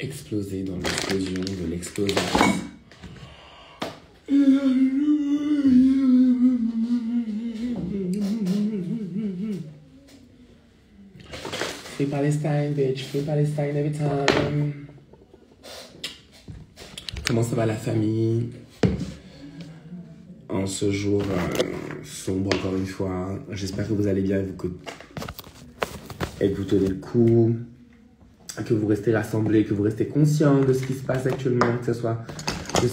Exploser dans l'explosion de l'explosion. Free Palestine, bitch. Free Palestine every time. Comment ça va la famille? En ce jour sombre encore une fois. J'espère que vous allez bien et que vous tenez le coup. Que vous restez rassemblés, que vous restez conscients de ce qui se passe actuellement, que ce soit ne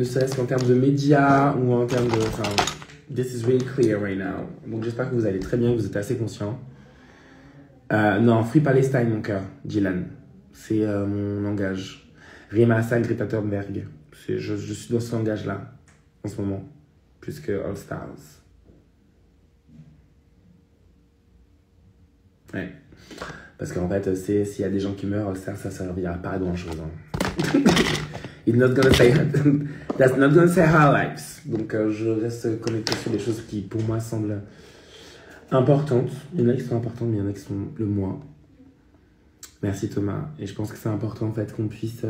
serait-ce qu'en termes de médias ou en termes de... Enfin, this is really clear right now. Donc j'espère que vous allez très bien, que vous êtes assez conscients. Non, Free Palestine, mon cœur, Dylan. C'est mon langage. Rima Hassan, Greta Thunberg. Je suis dans ce langage-là, en ce moment. Plus que All Stars. Ouais. Parce qu'en fait, s'il y a des gens qui meurent, ça servira pas à grand-chose. Hein. It's not gonna say... That's not gonna say our lives. Donc, je reste connecté sur des choses qui, pour moi, semblent importantes. Il y en a qui sont importantes, mais il y en a qui sont le moins. Merci, Thomas. Et je pense que c'est important, en fait, qu'on puisse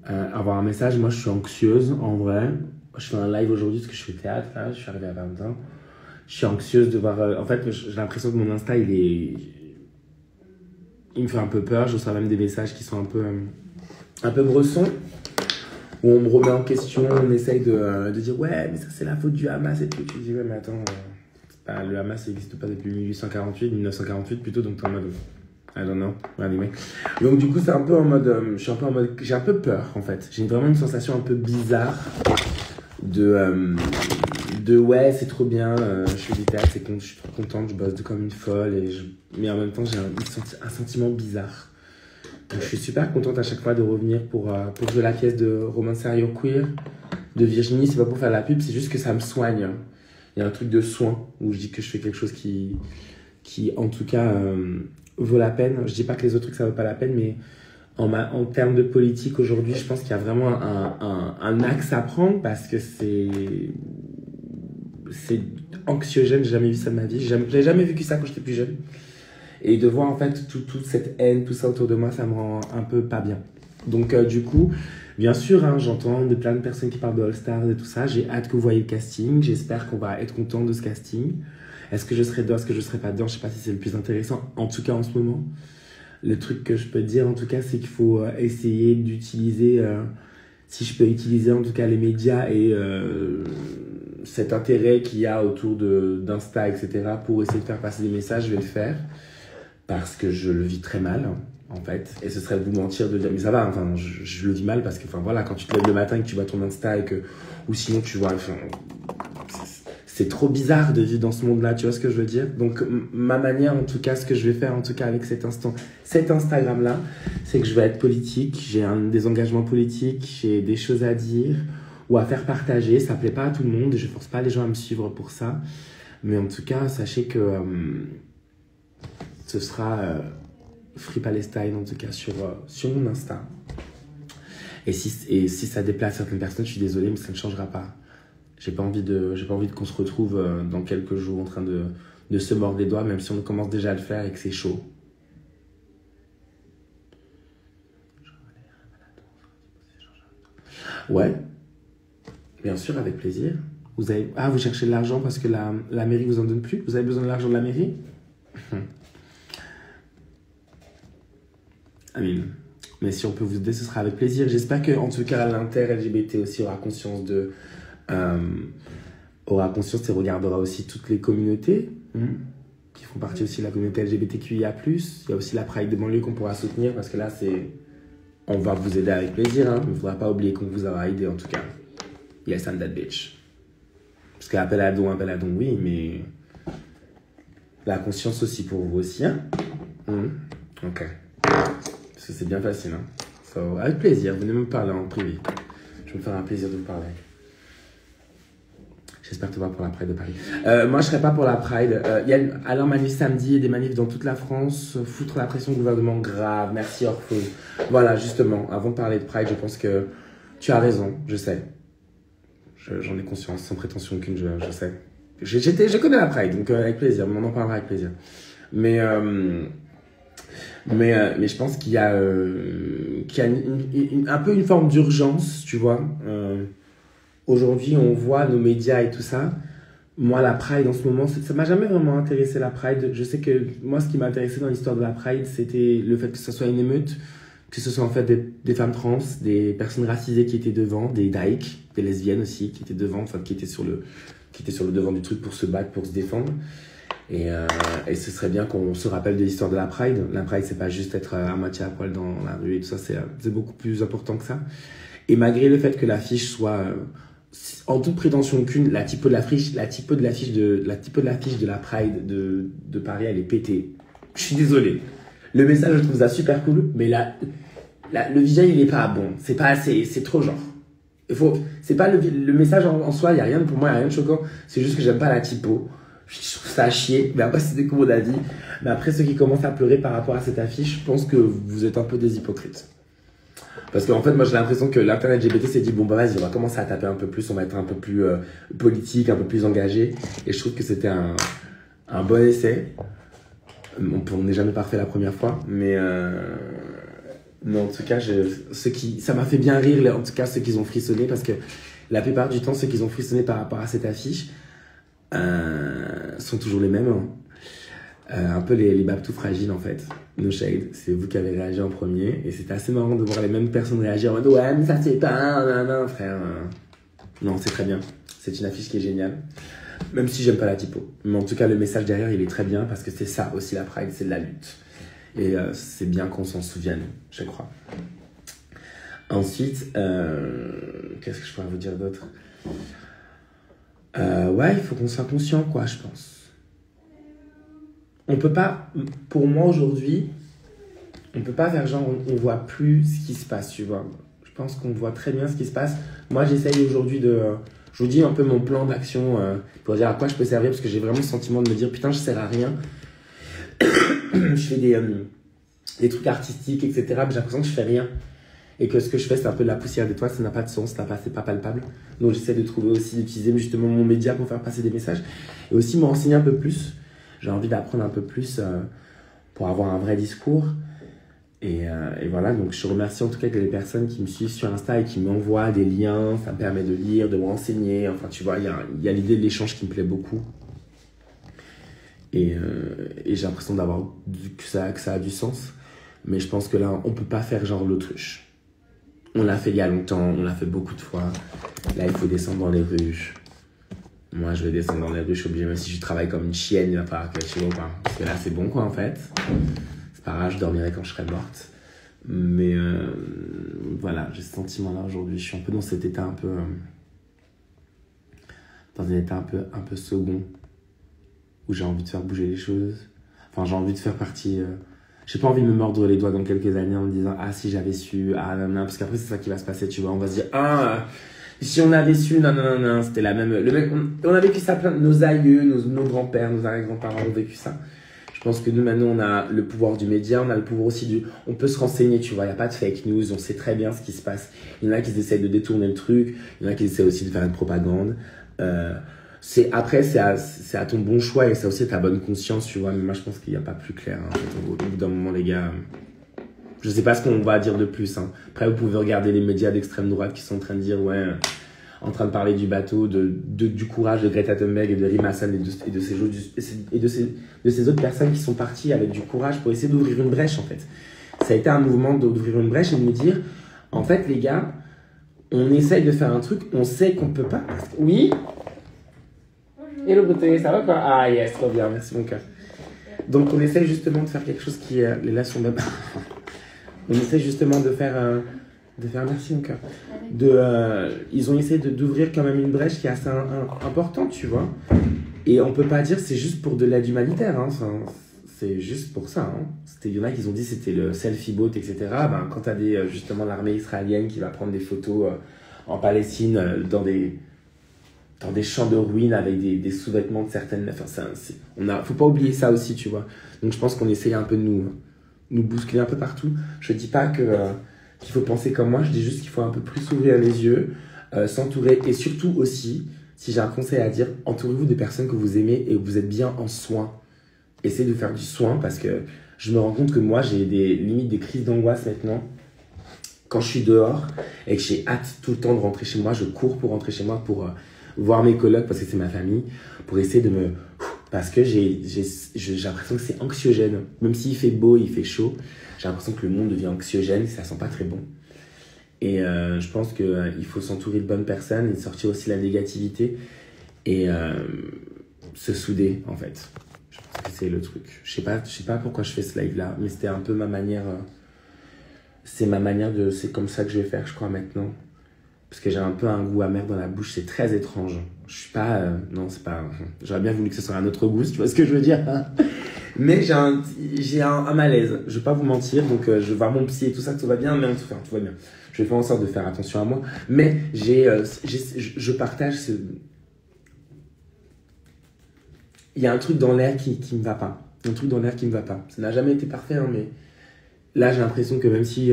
avoir un message. Moi, je suis anxieuse, en vrai. Je fais un live aujourd'hui parce que je fais théâtre, là. Je suis arrivée à 20 ans. Je suis anxieuse de voir... en fait, j'ai l'impression que mon Insta, il me fait un peu peur. Je reçois même des messages qui sont un peu bressons, où on me remet en question, on essaye de dire ouais, mais ça c'est la faute du Hamas et tout. Tu dis ouais, mais attends, le Hamas n'existe pas depuis 1948 plutôt, donc t'es en mode I don't know, anyway. Donc du coup, c'est un peu en mode, je suis un peu en mode, j'ai un peu peur en fait. J'ai vraiment une sensation un peu bizarre de ouais, c'est trop bien, je fais du théâtre, je suis trop contente, je bosse comme une folle, mais en même temps, j'ai un sentiment bizarre. Donc, je suis super contente à chaque fois de revenir pour jouer la pièce de Romancerio Queer de Virginie. C'est pas pour faire la pub, c'est juste que ça me soigne. Il y a un truc de soin où je dis que je fais quelque chose qui en tout cas, vaut la peine. Je dis pas que les autres trucs, ça vaut pas la peine, mais en termes de politique aujourd'hui, je pense qu'il y a vraiment un axe à prendre parce que c'est anxiogène. J'ai jamais vu ça de ma vie. J'ai jamais vécu ça quand j'étais plus jeune. Et de voir en fait toute cette haine, tout ça autour de moi, ça me rend un peu pas bien. Donc du coup, bien sûr, hein, j'entends plein de personnes qui parlent de All Stars et tout ça. J'ai hâte que vous voyez le casting. J'espère qu'on va être content de ce casting. Est-ce que je serai dedans, est-ce que je serai pas dedans? Je sais pas si c'est le plus intéressant, en tout cas en ce moment. Le truc que je peux te dire en tout cas, c'est qu'il faut essayer d'utiliser, si je peux utiliser en tout cas les médias et cet intérêt qu'il y a autour d'Insta, etc. pour essayer de faire passer des messages, je vais le faire. Parce que je le vis très mal, en fait. Et ce serait de vous mentir de dire, mais ça va, enfin, je le vis mal parce que, enfin, voilà, quand tu te lèves le matin et que tu vois ton Insta ou sinon tu vois, enfin, c'est trop bizarre de vivre dans ce monde-là, tu vois ce que je veux dire? Donc, ma manière, en tout cas, ce que je vais faire, en tout cas, avec cet Instagram-là, c'est que je vais être politique, j'ai des engagements politiques, j'ai des choses à dire ou à faire partager. Ça plaît pas à tout le monde et je force pas les gens à me suivre pour ça. Mais en tout cas, sachez que, ce sera Free Palestine, en tout cas, sur mon Insta. Et si ça déplace certaines personnes, je suis désolée, mais ça ne changera pas. J'ai pas envie qu'on se retrouve dans quelques jours en train de se mordre les doigts, même si on commence déjà à le faire et que c'est chaud. Ouais, bien sûr, avec plaisir. Vous cherchez de l'argent parce que la mairie vous en donne plus? Vous avez besoin de l'argent de la mairie? Mais si on peut vous aider, ce sera avec plaisir. J'espère que, en tout cas, l'inter-LGBT aussi aura conscience et regardera aussi toutes les communautés qui font partie aussi de la communauté LGBTQIA+. Il y a aussi la Pride de banlieue qu'on pourra soutenir parce que là, on va vous aider avec plaisir. Hein, mais il ne faudra pas oublier qu'on vous aura aidé en tout cas. Yes, I'm that bitch. Parce qu'appel à don, oui, mais la conscience aussi pour vous aussi. Hein. Ok. Parce que c'est bien facile, hein. So, avec plaisir, venez me parler en privé. Je vais me faire un plaisir de vous parler. J'espère te voir pour la Pride de Paris. Moi, je serai pas pour la Pride. Il y a alors manif samedi et des manifs dans toute la France. Foutre la pression au gouvernement, grave. Merci Orpheuse. Voilà, justement, avant de parler de Pride, je pense que tu as raison, je sais. J'en ai conscience, sans prétention aucune, je sais. Je connais la Pride, donc avec plaisir, on en parlera avec plaisir. Mais, mais je pense qu'il y a un peu une forme d'urgence, tu vois. Aujourd'hui, on voit nos médias et tout ça. Moi, la Pride, en ce moment, ça m'a jamais vraiment intéressé, la Pride. Je sais que moi, ce qui m'a intéressé dans l'histoire de la Pride, c'était le fait que ce soit une émeute, que ce soit en fait des femmes trans, des personnes racisées qui étaient devant, des dyke, des lesbiennes aussi, qui étaient devant, enfin, qui étaient sur le devant du truc pour se battre, pour se défendre. Et ce serait bien qu'on se rappelle de l'histoire de la Pride. La Pride, c'est pas juste être à moitié à poil dans la rue et tout ça, c'est beaucoup plus important que ça. Et malgré le fait que l'affiche soit, en toute prétention aucune, la typo de l'affiche de la Pride de Paris, elle est pétée. Je suis désolé. Le message, je trouve ça super cool, mais le visuel, il est pas bon. C'est pas assez, c'est trop genre. C'est pas le message en soi, pour moi, il y a rien de choquant. C'est juste que j'aime pas la typo. Je trouve ça à chier. Mais après, c'est mon avis. Mais après, ceux qui commencent à pleurer par rapport à cette affiche, je pense que vous êtes un peu des hypocrites. Parce qu'en fait, moi, j'ai l'impression que l'internet LGBT s'est dit, bon, bah, vas-y, on va commencer à taper un peu plus, on va être un peu plus politique, un peu plus engagé. Et je trouve que c'était un bon essai. On n'est jamais parfait la première fois, mais en tout cas, ça m'a fait bien rire, en tout cas, ceux qui ont frissonné, parce que la plupart du temps, ceux qui ont frissonné par rapport à cette affiche sont toujours les mêmes. Hein. Un peu les babtous fragiles, en fait. No shade, c'est vous qui avez réagi en premier, et c'était assez marrant de voir les mêmes personnes réagir en mode ouais, mais ça c'est pas, non, frère. Non, c'est très bien. C'est une affiche qui est géniale. Même si j'aime pas la typo. Mais en tout cas, le message derrière, il est très bien parce que c'est ça aussi la Pride, c'est de la lutte. Et c'est bien qu'on s'en souvienne, je crois. Ensuite, qu'est-ce que je pourrais vous dire d'autre ? Ouais, il faut qu'on soit conscient, quoi, je pense. On peut pas, pour moi aujourd'hui, on peut pas faire genre on voit plus ce qui se passe, tu vois. Je pense qu'on voit très bien ce qui se passe. Moi, j'essaye aujourd'hui je vous dis un peu mon plan d'action pour dire à quoi je peux servir, parce que j'ai vraiment le sentiment de me dire putain, je sers à rien. Je fais des trucs artistiques, etc. Mais j'ai l'impression que je fais rien. Et que ce que je fais, c'est un peu de la poussière d'étoiles, ça n'a pas de sens, c'est pas palpable. Donc j'essaie de trouver aussi, d'utiliser justement mon média pour faire passer des messages. Et aussi me renseigner un peu plus. J'ai envie d'apprendre un peu plus pour avoir un vrai discours. Et voilà, donc je remercie en tout cas les personnes qui me suivent sur Insta et qui m'envoient des liens. Ça me permet de lire, de me renseigner. Enfin, tu vois, il y a l'idée de l'échange qui me plaît beaucoup. Et j'ai l'impression que ça a du sens. Mais je pense que là, on peut pas faire genre l'autruche. On l'a fait il y a longtemps, on l'a fait beaucoup de fois. Là, il faut descendre dans les rues. Moi, je vais descendre dans les rues, je suis obligé, même si je travaille comme une chienne, il va falloir que je vois pas. Parce que là, c'est bon, quoi, en fait. C'est pas grave, je dormirai quand je serai morte. Mais voilà, j'ai ce sentiment-là aujourd'hui. Je suis un peu dans cet état un peu... dans un état un peu second. Où j'ai envie de faire bouger les choses. Enfin, j'ai envie de faire partie... j'ai pas envie de me mordre les doigts dans quelques années en me disant « Ah, si j'avais su, ah, non, non. » Parce qu'après, c'est ça qui va se passer, tu vois. On va se dire « Ah, si on avait su, non, non, non, non. » C'était la même... on a vécu ça plein... Nos aïeux, nos grands-pères, nos arrière-grands-parents ont vécu ça. Je pense que nous, maintenant, on a le pouvoir du média, on a le pouvoir aussi on peut se renseigner, tu vois. Il n'y a pas de fake news, on sait très bien ce qui se passe. Il y en a qui essayent de détourner le truc, il y en a qui essaient aussi de faire une propagande. Après, c'est à ton bon choix et c'est aussi à ta bonne conscience, tu vois. Mais moi, je pense qu'il n'y a pas plus clair. Hein. Au bout d'un moment, les gars, je sais pas ce qu'on va dire de plus. Hein. Après, vous pouvez regarder les médias d'extrême droite qui sont en train de dire, ouais, en train de parler du bateau, du courage de Greta Thunberg et de Rima Hassan et de ces autres personnes qui sont parties avec du courage pour essayer d'ouvrir une brèche, en fait. Ça a été un mouvement d'ouvrir une brèche et de nous dire, en fait, les gars, on essaye de faire un truc, on sait qu'on peut pas. Oui. Hello beauté, ça va quoi? Ah yes, trop bien, merci mon cœur. Donc on essaie justement de faire quelque chose qui est les relations même. On essaie justement de faire merci mon cœur. Ils ont essayé d'ouvrir quand même une brèche qui est assez importante, tu vois. Et on peut pas dire c'est juste pour de l'aide humanitaire, hein. C'est juste pour ça. Hein. Il y en a qui ont dit c'était le selfie boat, etc. Ben, quand tu as justement l'armée israélienne qui va prendre des photos en Palestine dans des champs de ruines avec des sous-vêtements de certaines... Enfin, faut pas oublier ça aussi, tu vois. Donc je pense qu'on essaye un peu de nous bousculer un peu partout. Je dis pas qu'il faut penser comme moi, je dis juste qu'il faut un peu plus ouvrir les yeux, s'entourer, et surtout aussi, si j'ai un conseil à dire, entourez-vous des personnes que vous aimez et que vous êtes bien en soin. essayer de faire du soin parce que je me rends compte que moi, j'ai limite des crises d'angoisse maintenant. Quand je suis dehors et que j'ai hâte tout le temps de rentrer chez moi, je cours pour rentrer chez moi pour voir mes colocs parce que c'est ma famille, pour essayer de me... Parce que j'ai l'impression que c'est anxiogène. Même s'il fait beau, il fait chaud, j'ai l'impression que le monde devient anxiogène et ça sent pas très bon. Et je pense qu'il faut s'entourer de bonnes personnes et sortir aussi la négativité et se souder en fait. Je pense que c'est le truc. Je sais pas pourquoi je fais ce live là, mais c'était un peu ma manière... c'est comme ça que je vais faire, je crois, maintenant. Parce que j'ai un peu un goût amer dans la bouche, c'est très étrange. Je suis pas... non, c'est pas... J'aurais bien voulu que ce soit un autre goût, si tu vois ce que je veux dire. Mais j'ai un malaise, je vais pas vous mentir. Donc, je vais voir mon psy et tout ça, tout va bien. Mais tout va bien. Je vais faire en sorte de faire attention à moi. Mais je partage ce... Il y a un truc dans l'air qui me va pas. Un truc dans l'air qui me va pas. Ça n'a jamais été parfait, hein, mais... Là, j'ai l'impression que même si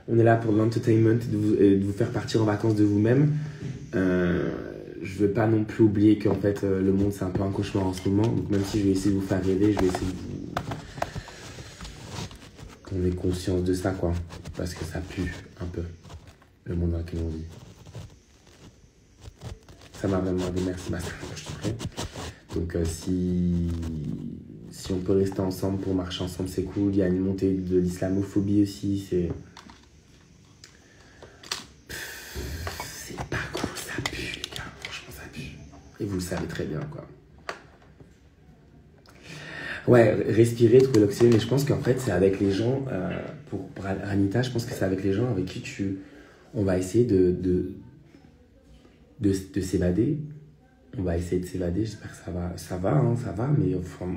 on est là pour l'entertainment et de vous faire partir en vacances de vous-même, je ne veux pas non plus oublier qu'en fait, le monde, c'est un peu un cauchemar en ce moment. Donc même si je vais essayer de vous faire rêver, je vais essayer de vous... qu'on ait conscience de ça, quoi. Parce que ça pue un peu, le monde dans lequel on vit. Ça m'a vraiment aidé. Merci, Bastien. Je te prie. Donc si on peut rester ensemble pour marcher ensemble, c'est cool. Il y a une montée de l'islamophobie aussi. C'est pas cool, ça pue, les gars. Franchement, ça pue. Et vous le savez très bien, quoi. Ouais, respirer, trouver l'oxygène. Et je pense qu'en fait, c'est avec les gens, pour Ranita, je pense que c'est avec les gens avec qui on va essayer de s'évader. On va essayer de s'évader, j'espère que ça va, mais enfin,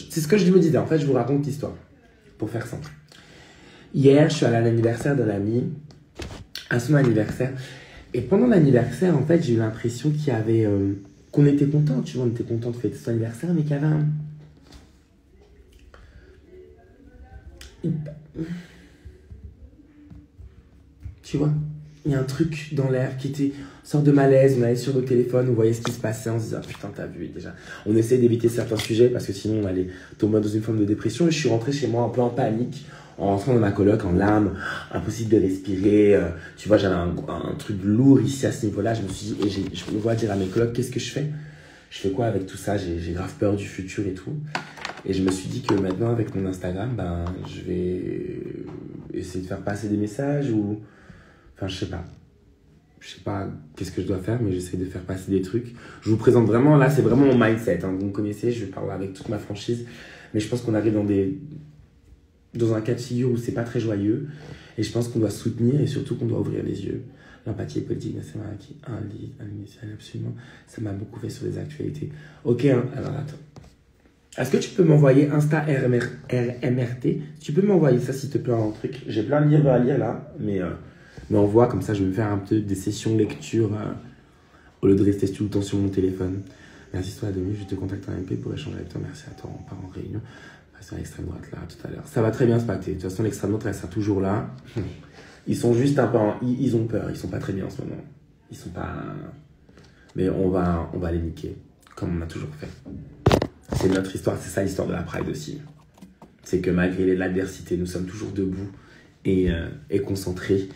c'est ce que je me disais. En fait, je vous raconte l'histoire, pour faire simple. Hier, je suis allé à l'anniversaire d'un ami, à son anniversaire, et pendant l'anniversaire, en fait, j'ai eu l'impression qu'il y avait... qu'on était content, tu vois, on était content de fêter son anniversaire, mais qu'il y avait un... Tu vois, il y a un truc dans l'air qui était... sorte de malaise, on allait sur nos téléphones, on voyait ce qui se passait, on se disait ah, putain t'as vu déjà. On essaie d'éviter certains sujets parce que sinon on allait tomber dans une forme de dépression. Et je suis rentré chez moi un peu en panique, en rentrant dans ma coloc en larmes, impossible de respirer. Tu vois, j'avais un truc lourd ici à ce niveau-là. Je me suis dit, et je me vois dire à mes colocs, qu'est-ce que je fais? Je fais quoi avec tout ça? J'ai grave peur du futur et tout. Et je me suis dit que maintenant avec mon Instagram, ben, je vais essayer de faire passer des messages ou... Enfin, je sais pas qu'est-ce que je dois faire, mais j'essaie de faire passer des trucs. Je vous présente vraiment, là, c'est vraiment mon mindset. Hein. Vous me connaissez, je parle avec toute ma franchise. Mais je pense qu'on arrive dans un cas de figure où c'est pas très joyeux. Et je pense qu'on doit soutenir et surtout qu'on doit ouvrir les yeux. L'empathie est politique, c'est vrai, qui initial, absolument. Ça m'a beaucoup fait sur les actualités. Ok, hein, alors attends. Est-ce que tu peux m'envoyer Insta RMRT? Tu peux m'envoyer ça, s'il te plaît, un truc. J'ai plein de livres à lire, là, mais on voit, comme ça, je vais me faire un peu des sessions lecture au lieu de rester tout le temps sur mon téléphone. Merci, toi, Adonis. Je te contacte en MP pour échanger avec toi. Merci à toi, on part en réunion. Passe à l'extrême droite, là, tout à l'heure. Ça va très bien se passer. De toute façon, l'extrême droite, elle sera toujours là. Ils sont juste un peu... Ils ont peur. Ils sont pas très bien en ce moment. Ils sont pas... Mais on va les niquer, comme on a toujours fait. C'est notre histoire. C'est ça, l'histoire de la Pride aussi. C'est que malgré l'adversité, nous sommes toujours debout et concentrés.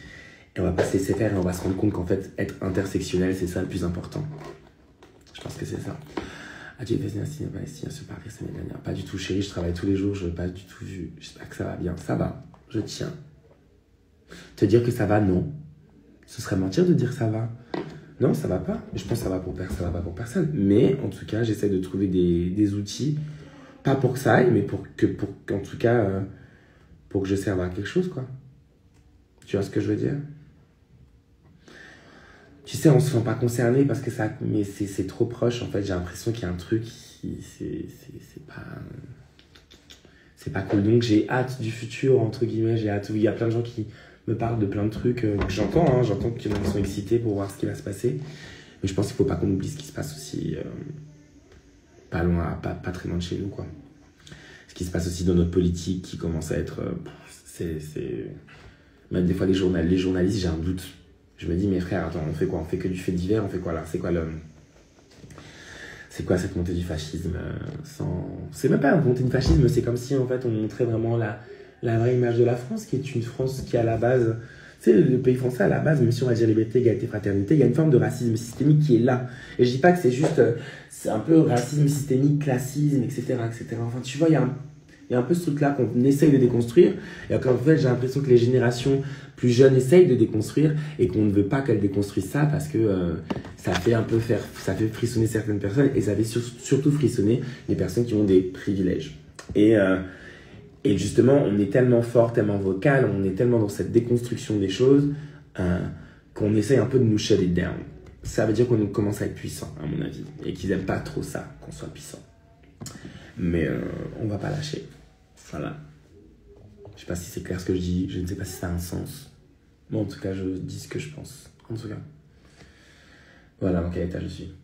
Et on va pas se laisser faire et on va se rendre compte qu'en fait, être intersectionnel, c'est ça le plus important. Je pense que c'est ça. As-tu fait un cinéma palestinien sur Paris la semaine dernière? Pas du tout, chérie, je travaille tous les jours, je n'ai pas du tout vu. J'espère que ça va bien. Ça va, je tiens. Te dire que ça va, non. Ce serait mentir de dire ça va. Non, ça va pas. Je pense que ça va pas pour personne. Mais en tout cas, j'essaie de trouver des outils. Pas pour que ça aille, mais qu'en tout cas, pour que je serve à quelque chose, quoi. Tu vois ce que je veux dire? Tu sais, on se sent pas concerné parce que ça, mais c'est trop proche. En fait, j'ai l'impression qu'il y a un truc qui, c'est pas cool. Donc, j'ai hâte du futur, entre guillemets. J'ai hâte. Il y a plein de gens qui me parlent de plein de trucs que j'entends. Hein, j'entends qu'ils sont excités pour voir ce qui va se passer. Mais je pense qu'il faut pas qu'on oublie ce qui se passe aussi pas loin, pas très loin de chez nous, quoi. Ce qui se passe aussi dans notre politique qui commence à être, même des fois les journalistes, j'ai un doute. Je me dis, mais frère, attends, on fait quoi? On fait que du fait divers, on fait quoi là? C'est quoi c'est quoi cette montée du fascisme C'est même pas une montée du fascisme, c'est comme si en fait on montrait vraiment la vraie image de la France, qui est une France qui à la base, tu sais, le pays français à la base, même si on va dire liberté, égalité, fraternité, il y a une forme de racisme systémique qui est là. Et je dis pas que c'est juste, c'est un peu racisme systémique, classisme, etc., etc. Enfin, tu vois, il y a un peu ce truc-là qu'on essaye de déconstruire, et en fait, j'ai l'impression que les générations plus jeunes essayent de déconstruire, et qu'on ne veut pas qu'elles déconstruisent ça, parce que ça fait ça fait frissonner certaines personnes, et ça fait surtout frissonner les personnes qui ont des privilèges. Et justement, on est tellement fort, tellement vocal, on est tellement dans cette déconstruction des choses, qu'on essaye un peu de nous shut it down. Ça veut dire qu'on commence à être puissant, à mon avis, et qu'ils n'aiment pas trop ça, qu'on soit puissant. Mais on va pas lâcher. Voilà. Je sais pas si c'est clair ce que je dis, je ne sais pas si ça a un sens. Bon, en tout cas, je dis ce que je pense. En tout cas. Voilà dans quel état je suis.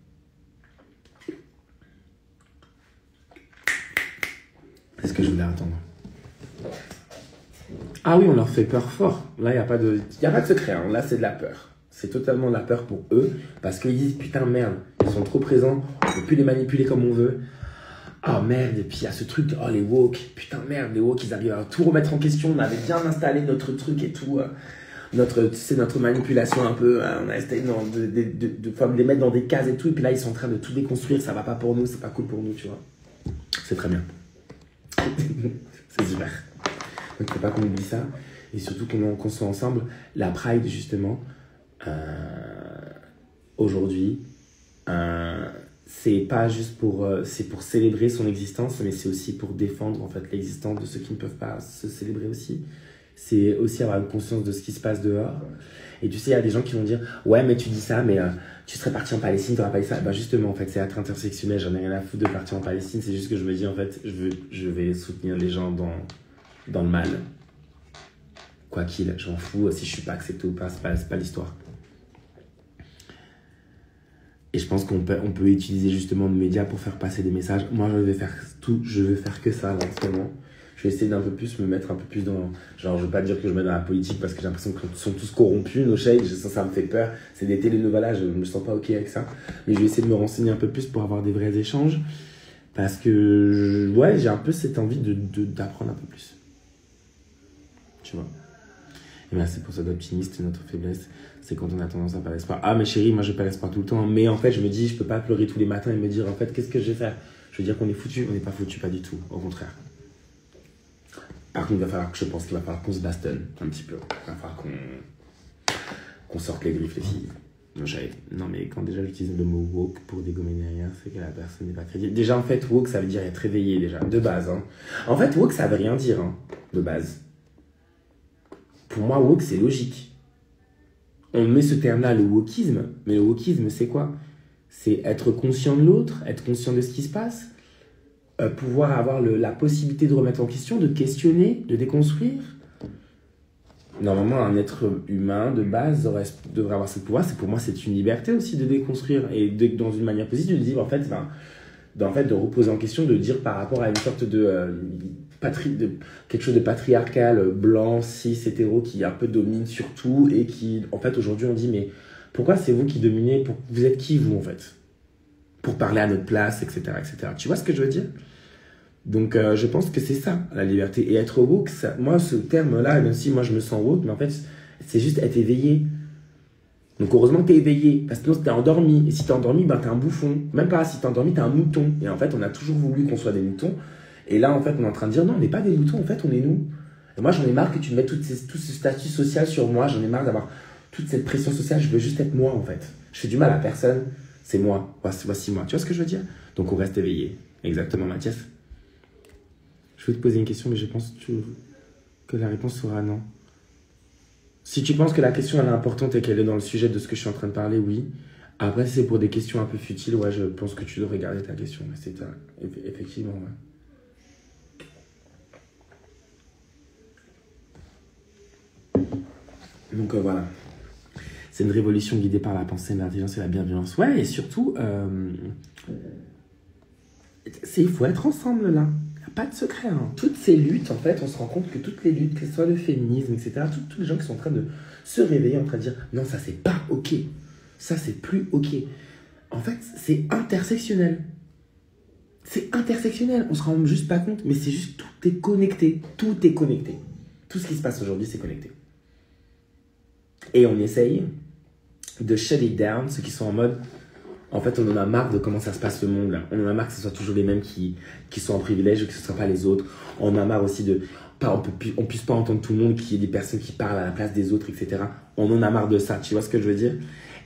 C'est ce que je voulais attendre. Ah oui, on leur fait peur fort. Là, il n'y a pas de secret. Hein. Là, c'est de la peur. C'est totalement de la peur pour eux. Parce qu'ils disent, putain, merde, ils sont trop présents. On ne peut plus les manipuler comme on veut. Oh merde, et puis il y a ce truc, oh les woke. Putain, merde, les woke, ils arrivent à tout remettre en question. On avait bien installé notre truc et tout. Notre manipulation un peu. On a essayé de les mettre dans des cases et tout. Et puis là, ils sont en train de tout déconstruire. Ça va pas pour nous, c'est pas cool pour nous, tu vois. C'est très bien. C'est super. Donc, il ne faut pas qu'on oublie ça. Et surtout qu'on soit ensemble. La Pride, justement, aujourd'hui, c'est pas juste c'est pour célébrer son existence, mais c'est aussi pour défendre en fait l'existence de ceux qui ne peuvent pas se célébrer aussi. C'est aussi avoir une conscience de ce qui se passe dehors. Et tu sais, il y a des gens qui vont dire « Ouais, mais tu dis ça, mais tu serais parti en Palestine, tu n'aurais pas dit ça. » Ben justement, en fait, c'est être intersectionnel. J'en ai rien à foutre de partir en Palestine. C'est juste que je me dis, en fait, je vais soutenir les gens dans le mal. Quoi qu'il, je m'en fous si je suis pas accepté ou pas, c'est pas l'histoire. Et je pense qu'on peut utiliser justement le média pour faire passer des messages. Moi, je veux faire que ça, là, en ce moment. Je vais essayer d'un peu plus me mettre un peu plus dans... Genre, je veux pas dire que je me mets dans la politique parce que j'ai l'impression qu'ils sont tous corrompus, nos shades, ça me fait peur. C'est des télénovelas, je me sens pas ok avec ça. Mais je vais essayer de me renseigner un peu plus pour avoir des vrais échanges. Parce que, j'ai un peu cette envie d'apprendre un peu plus. Tu vois. Et bien, c'est pour ça d'optimiste, notre faiblesse, c'est quand on a tendance à perdre espoir. Ah, mais chérie, moi je perds espoir tout le temps. Mais en fait, je me dis, je peux pas pleurer tous les matins et me dire, en fait, qu'est-ce que je vais faire? Je veux dire qu'on est foutu. On n'est pas foutu, pas du tout. Au contraire. Par contre, je pense qu'il va falloir qu'on se bastonne un petit peu. Il va falloir qu'on sorte les griffes, les filles. Non, mais quand déjà j'utilise le mot woke pour dégommer derrière, c'est que la personne n'est pas crédible. Déjà, en fait, woke, ça veut dire être réveillé, déjà, de base. Hein. En fait, woke, ça veut rien dire, hein, de base. Pour moi, woke, c'est logique. On met ce terme-là, le wokisme, mais le wokisme, c'est quoi? C'est être conscient de l'autre, être conscient de ce qui se passe, pouvoir avoir la possibilité de remettre en question, de questionner, de déconstruire. Normalement, un être humain de base devrait avoir ce pouvoir. Pour moi, c'est une liberté aussi de déconstruire et dans une manière positive de dire en fait, de reposer en question, de dire par rapport à une sorte de quelque chose de patriarcal, blanc, cis, hétéro, qui un peu domine sur tout et qui, en fait, aujourd'hui, on dit mais pourquoi c'est vous qui dominez? Vous êtes qui, vous, en fait? Pour parler à notre place, etc., etc. Tu vois ce que je veux dire? Donc, je pense que c'est ça, la liberté. Et être woke, moi, ce terme-là, même si moi, je me sens woke, mais en fait, c'est juste être éveillé. Donc, heureusement que t'es éveillé, parce que sinon, t'es endormi. Et si t'es endormi, ben, t'es un bouffon. Même pas, si t'es endormi, t'es un mouton. Et en fait, on a toujours voulu qu'on soit des moutons. Et là, en fait, on est en train de dire, non, on n'est pas des moutons, en fait, on est nous. Et moi, j'en ai marre que tu me mettes tout ce statut social sur moi. J'en ai marre d'avoir toute cette pression sociale. Je veux juste être moi, en fait. Je fais du mal à personne. C'est moi. Voici moi. Tu vois ce que je veux dire? Donc, on reste éveillé. Exactement, Mathias. Je vais te poser une question, mais je pense que la réponse sera non. Si tu penses que la question elle est importante et qu'elle est dans le sujet de ce que je suis en train de parler, oui. Après, si c'est pour des questions un peu futiles, ouais, je pense que tu devrais garder ta question. Effectivement, ouais. Donc voilà. C'est une révolution guidée par la pensée, l'intelligence et la bienveillance. Ouais, et surtout, il faut être ensemble là. Pas de secret. Hein. Toutes ces luttes, en fait, on se rend compte que toutes les luttes, que ce soit le féminisme, etc., tous les gens qui sont en train de se réveiller, en train de dire non, ça c'est pas ok, ça c'est plus ok. En fait, c'est intersectionnel. C'est intersectionnel, on se rend juste pas compte, mais c'est juste tout est connecté. Tout est connecté. Tout ce qui se passe aujourd'hui, c'est connecté. Et on essaye de shut it down, ceux qui sont en mode, en fait, on en a marre de comment ça se passe le monde, là. On en a marre que ce soit toujours les mêmes qui sont en privilège ou que ce ne soit pas les autres. On en a marre aussi de, on puisse pas entendre tout le monde, qu'il y ait des personnes qui parlent à la place des autres, etc. On en a marre de ça, tu vois ce que je veux dire?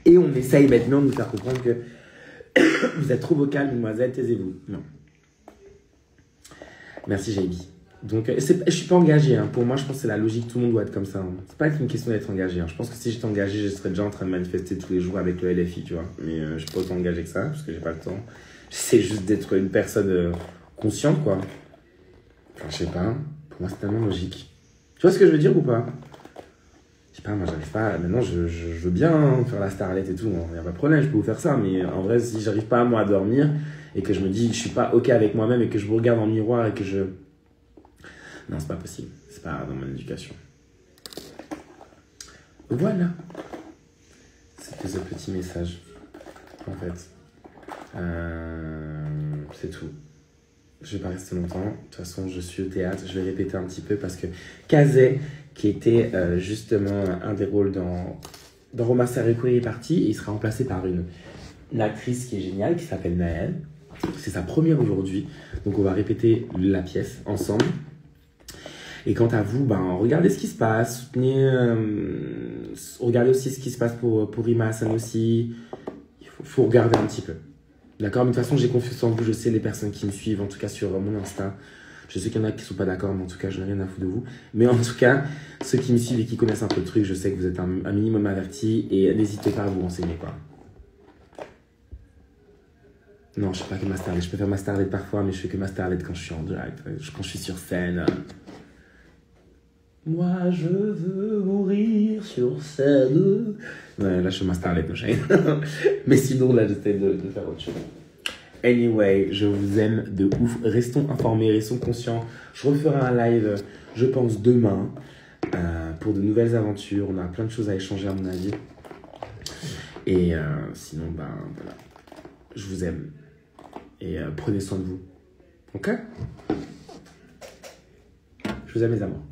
Et on essaye maintenant de nous faire comprendre que vous êtes trop vocal, mademoiselle, taisez-vous. Non. Merci, JB. Donc, je suis pas engagé. Hein. Pour moi, je pense que c'est la logique. Tout le monde doit être comme ça. Hein. C'est pas une question d'être engagé. Hein. Je pense que si j'étais engagé, je serais déjà en train de manifester tous les jours avec le LFI, tu vois. Mais je suis pas autant engagé que ça, parce que j'ai pas le temps. J'essaie juste d'être une personne consciente, quoi. Enfin, je sais pas. Pour moi, c'est tellement logique. Tu vois ce que je veux dire ou pas? Je sais pas, moi, j'arrive pas. Maintenant, je veux bien faire la starlette et tout. Il n'y a pas de problème, je peux vous faire ça. Mais en vrai, si j'arrive pas, moi, à dormir et que je me dis, je suis pas OK avec moi-même et que je me regarde dans le miroir et que je... Non, c'est pas possible. C'est pas dans mon éducation. Voilà. C'était ce petit message. En fait. C'est tout. Je vais pas rester longtemps. De toute façon, je suis au théâtre. Je vais répéter un petit peu parce que Kazé, qui était justement un des rôles dans Roma Sarekuri, est parti et il sera remplacé par une actrice qui est géniale, qui s'appelle Naël. C'est sa première aujourd'hui. Donc, on va répéter la pièce ensemble. Et quant à vous, regardez ce qui se passe, soutenez, regardez aussi ce qui se passe pour Rima Hassan aussi. Il faut regarder un petit peu. D'accord? Mais de toute façon, j'ai confiance en vous. Je sais les personnes qui me suivent, en tout cas sur mon Insta. Je sais qu'il y en a qui ne sont pas d'accord, mais en tout cas, je n'ai rien à foutre de vous. Mais en tout cas, ceux qui me suivent et qui connaissent un peu le truc, je sais que vous êtes un minimum avertis et n'hésitez pas à vous renseigner, quoi. Non, je ne fais pas que ma starlet. Je peux faire ma starlet parfois, mais je fais que ma starlet quand je suis en direct, quand je suis sur scène. Moi, je veux mourir sur scène. Ouais, là, je suis ma starlet, mais sinon, là, j'essaie de faire autre chose. Anyway, je vous aime de ouf. Restons informés, restons conscients. Je referai un live, je pense, demain, pour de nouvelles aventures. On a plein de choses à échanger, à mon avis. Et sinon, voilà. Je vous aime. Et prenez soin de vous. Ok? Je vous aime, mes amours.